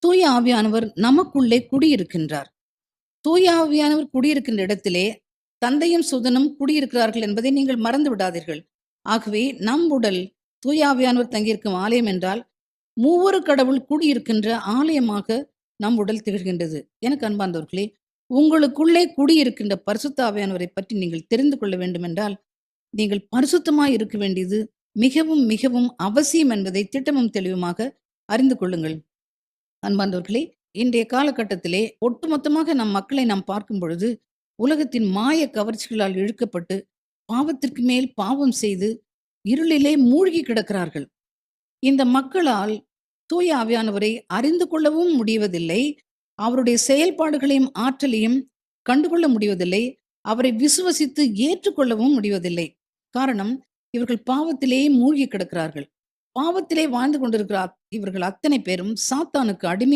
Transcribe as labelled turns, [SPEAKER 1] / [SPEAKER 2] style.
[SPEAKER 1] தூய ஆவியானவர் நமக்குள்ளே குடியிருக்கின்றார். தூய ஆவியானவர் குடியிருக்கின்ற இடத்திலே தந்தையும் சுதனும் குடியிருக்கிறார்கள் என்பதை நீங்கள் மறந்து விடாதீர்கள். ஆகவே நம் உடல் தூய ஆவியானவர் தங்கியிருக்கும் ஆலயம் என்றால், மூவொரு கடவுள் கூடியிருக்கின்ற ஆலயமாக நம் உடல் திகழ்கின்றது. எனக்கு அன்பார்ந்தவர்களே, உங்களுக்குள்ளே குடியிருக்கின்ற பரிசுத்த ஆவியானவரை பற்றி நீங்கள் தெரிந்து கொள்ள வேண்டுமென்றால், நீங்கள் பரிசுத்தமாய் இருக்க வேண்டியது மிகவும் மிகவும் அவசியம் என்பதை திட்டமும் தெளிவுமாக அறிந்து கொள்ளுங்கள். அன்பார்ந்தவர்களே, இன்றைய காலகட்டத்திலே ஒட்டுமொத்தமாக நம் மக்களை நாம் பார்க்கும் பொழுது, உலகத்தின் மாய கவர்ச்சிகளால் இழுக்கப்பட்டு, பாவத்திற்கு மேல் பாவம் செய்து, இருளிலே மூழ்கி கிடக்கிறார்கள். இந்த மக்களால் தூய ஆவியானவரை அறிந்து கொள்ளவும் முடிவதில்லை. அவருடைய செயல்பாடுகளையும், ஆற்றலையும் கண்டுகொள்ள முடிவதில்லை. அவரை விசுவசித்து ஏற்றுக்கொள்ளவும் முடிவதில்லை. காரணம், இவர்கள் பாவத்திலேயே மூழ்கி கிடக்கிறார்கள். பாவத்திலே வாழ்ந்து கொண்டிருக்கிற இவர்கள் அத்தனை பேரும் சாத்தானுக்கு அடிமை